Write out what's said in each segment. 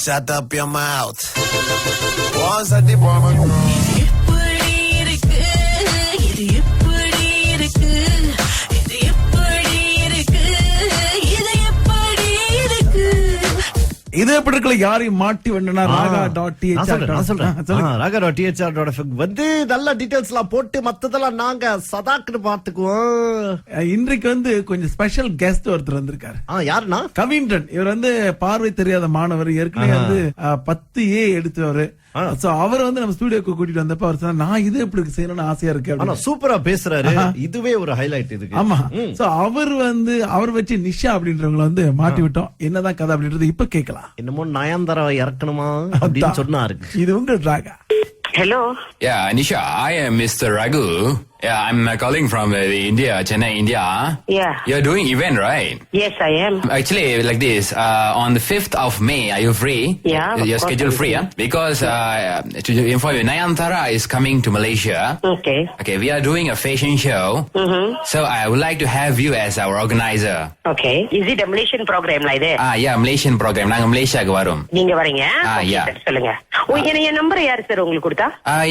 Shut up your mouth. Once at the bomb. இதே படத்துல யாரையும் மாட்டி வேண்டனா raga.thr.fm வந்து நல்ல டீடைல்ஸ் எல்லாம் போட்டு மத்ததெல்லாம் நாங்க சதாக்குன்னு பாத்துக்குவோம். இன்றைக்கு வந்து கொஞ்சம் ஸ்பெஷல் கெஸ்ட் ஒருத்தர் வந்திருக்காரு. யாருன்னா கவின்றன். இவர் வந்து பார்வை தெரியாத மாணவர், ஏற்கனவே வந்து 10A எடுத்தவர். அவர் வந்து நம்ம ஸ்டுடியோக்கு கூட்டிட்டு வந்தப்ப அவர் சொன்னா, நான் இது எப்படி செய்யணும்னு ஆசையா இருக்கு. ஆனா சூப்பரா பேசுறாரு. இதுவே ஒரு ஹைலைட் இதுக்கு. ஆமா. சோ அவர் வச்சு நிஷா அப்படின்றவங்களை வந்து மாட்டி விட்டோம். என்னதான் கதை அப்படின்றது இப்ப கேட்கலாம். என்னமோ நயன்தாரா இறக்கணுமா அப்படின்னு சொன்னாரு. இது உங்க Raaga. Hello. Yeah, Nisha, I am Mr. Raghu. Yeah, I'm calling from India, Chennai, India. Yeah. You're doing event, right? Yes, I am. Actually, like this, on the 5th of May, are you free? Yeah. You're scheduled free, huh? Because, to inform you, Nayantara is coming to Malaysia. Okay. Okay, we are doing a fashion show. So I would like to have you as our organizer. Okay. Is it a Malaysian program like that? Yeah, Malaysian program. நாங்க மலேசியாக்கு வரோம். நீங்க வரீங்க? Yeah. சொல்லுங்க. என் number யாரு sir உங்களுக்கு கொடுத்தா?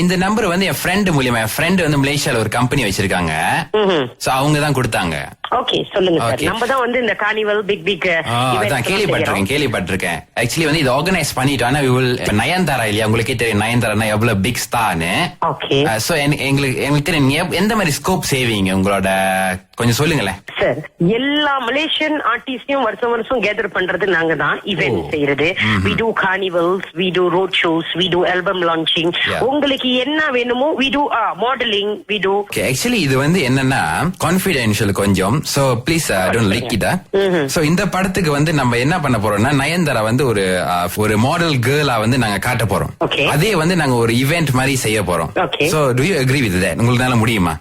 இந்த number வந்து என் ஃப்ரெண்ட் மூலியமா, என் ஃப்ரெண்ட் வந்து மலேசியால ஒரு கம்பெனி வச்சிருக்காங்க. சோ அவங்க தான் கொடுத்தாங்க. ஓகே, சொல்லுங்க சார். நம்ம தான் வந்து இந்த கார்னிவல் பிக் அதான் கேள்விப்பட்டிருக்கேன். ஆக்சுவலி வந்து இது ஆர்கனைஸ் பண்ணிட்டோம். ஆனா நயன்தாரா இல்லையா, உங்களுக்கே தெரியும் நயன்தாரா எவ்வளவு பிக் ஸ்டார்னு. ஓகே. சோ எங்களுக்கு தெரியும் எந்த மாதிரி ஸ்கோப் செய்வீங்க உங்களோட, கொஞ்சம் சொல்லுங்களேன் சார். எல்லா மலேசியன் ஆர்டிஸ்டையும் வருஷம் கேதர் பண்றது நாங்க தான் ஈவென்ட் செய்யறது. we do carnivals, we do road shows, we do album launching. உங்களுக்கு என்ன வேணுமோ we do modeling, we do. Okay, actually இது வந்து என்னன்னா கான்ஃபிடென்ஷியல் கொஞ்சம். So please don't leak it. So இந்த படத்துக்கு வந்து நம்ம என்ன பண்ண போறோம்னா, நயன்தாரா வந்து ஒரு மாடல் கேர்லா வந்து நாங்க காட்ட போறோம். அதே வந்து நாங்க ஒரு ஈவென்ட் மாதிரி செய்ய போறோம். So do you agree with that? உங்களால முடியுமா?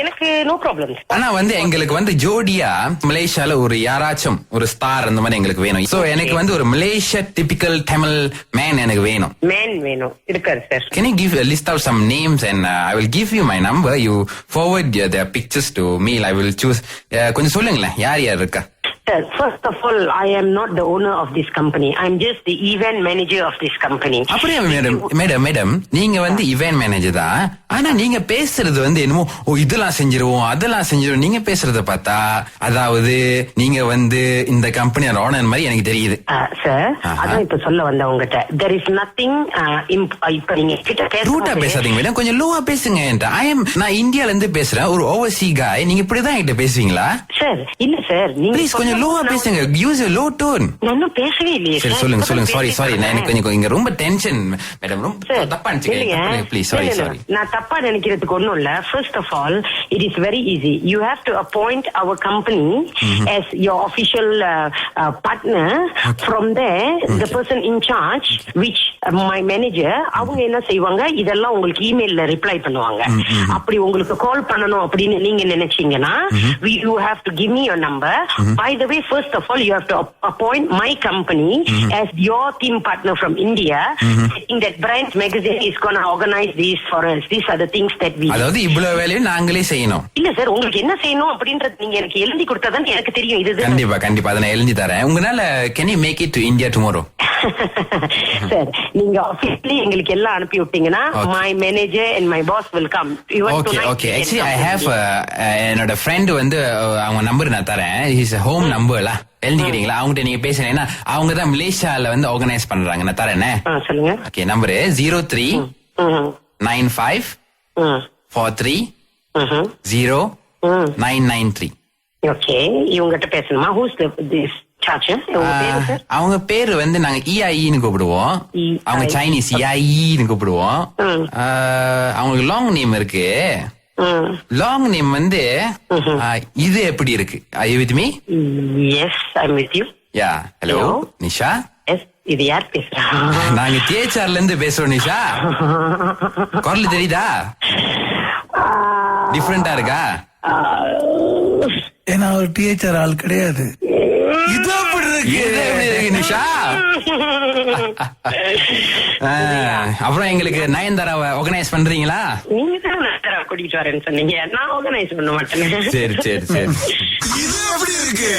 எனக்கு நோ ப்ராப்ளம். ஆனா வந்து எங்களுக்கு வந்து ஜோடியா மலேசியால ஒரு யாராச்சும் ஒரு ஸ்டார் அந்த மாதிரி எங்களுக்கு வேணும். சோ எனக்கு வந்து ஒரு மலேசியா டிபிக்கல் தமிழ் மேன் எனக்கு வேணும். மேன் வேணும் இருக்காரு sir. Can you give a list of some names and I will give you my number. You forward their pictures to me. I will choose. கொஞ்சம் சொல்லுங்களேன் யார் இருக்கா? Sir, first of all, I am not the owner of this company. I am just the event manager of this company. அப்படியே madam நீங்க வந்து event manager தான். ஆனா நீங்க பேசுறது வந்து என்னமோ இதெல்லாம் செஞ்சிருவோம் அதெல்லாம் செஞ்சிருவோம். நீங்க பேசுறத பார்த்தா அதாவது நீங்க வந்து இந்த கம்பெனியோட ஓனர் மாதிரி எனக்கு தெரியுது. சார், அதான் இப்ப சொல்ல வந்த உங்ககிட்ட. There is nothing இப்ப நீங்க கிட்ட ரூட்டா பேசாதீங்க மேடம், கொஞ்சம் லோவா பேசுங்க. நான் இந்தியால இருந்து பேசுறேன், ஒரு ஓவர்சீ காய். நீங்க இப்படிதான் என்கிட்ட பேசுவீங்களா? சார் இல்ல சார், நீங்க ப்ளீஸ் கொஞ்சம் லோவா பேசுங்க. Use a low tone. நான் பேசவே இல்லையே. சரி சொல்லுங்க. சாரி நான் எனக்கு கொஞ்சம் இங்க ரொம்ப டென்ஷன் மேடம். ரொம்ப தப்பா நினைச்சீங்க. Please sorry. நான் தப்பா நினைக்கிறதுக்கு ஒண்ணும் இல்ல. First of all, it is very easy. You have to appoint our company as your official partner. From there, the person in charge, which my manager, அவங்க என்ன செய்வாங்க, இதெல்லாம் உங்களுக்கு இமெயில்ல ரிப்ளை பண்ணுவாங்க. அப்படி உங்களுக்கு கால் பண்ணணும் அப்படின்னு நீங்க நினைச்சீங்கன்னா, you have to give me your number. By the way, first of all, you have to appoint my company as your team partner from India. I think that Brand Magazine is going to organize these for us. These are the things that we. அதாவது இவ்வளவு வேலையும் நாங்களே செய்யணும். இல்ல sir, உங்களுக்கு என்ன செய்யணும் அப்படின்றது நீங்க எனக்கு எழுதி கொடுத்தாதான் எனக்கு தெரியும். இது கண்டிப்பா அதை நான் எழுதி தரேன். உங்களால can you make it to India tomorrow? Sir, நீங்க ஆபீஸ்லயே எங்களுக்கு எல்லாம் அனுப்பி விட்டீங்கன்னா my manager and my boss will come. Okay. Actually I have என்னோட friend வந்து அவங்க நம்பர் நான் தரேன். His home numberல எழுதிக்கிறீங்களா? அவங்ககிட்ட நீங்க பேசுறீங்கன்னா அவங்க தான் மலேசியால வந்து ஆர்கனைஸ் பண்றாங்க. நான் தரேனே. சொல்லுங்க. Okay, number 03 95 43 0993. ஓகே, இவங்ககிட்ட பேசணுமா? Who's this charge? அவங்க பேரு வந்து நாங்க EIன்னு கூப்பிடுவோம். அவங்க சைனீஸ் EIன்னு கூப்பிடுவோம். அவங்களுக்கு லாங் நேம் இருக்கு. லாங் நேம் வந்து இது எப்படி இருக்கு? Are you with me? Yes, I'm with you. Yeah. Hello, Nisha. Yes, இது யார் பேசுறா? நாங்க THRல இருந்து பேசுறோம் நிஷா. குரல் தெரியுதா? டிஃபரெண்டா இருக்கா? ஏன்னா ஒரு THR ஆள் கிடையாது. இது எப்படி இருக்கு நிஷா? அப்புறம் எங்களுக்கு நயன்தாராவை ஆர்கனைஸ் பண்றீங்களா? நீங்க தான் நயன்தாரா கூட்டிட்டு வரேன்னு சொன்னீங்க. நான் ஆர்கனைஸ் பண்ண மாட்டேன். சரி இது எப்படி இருக்கு?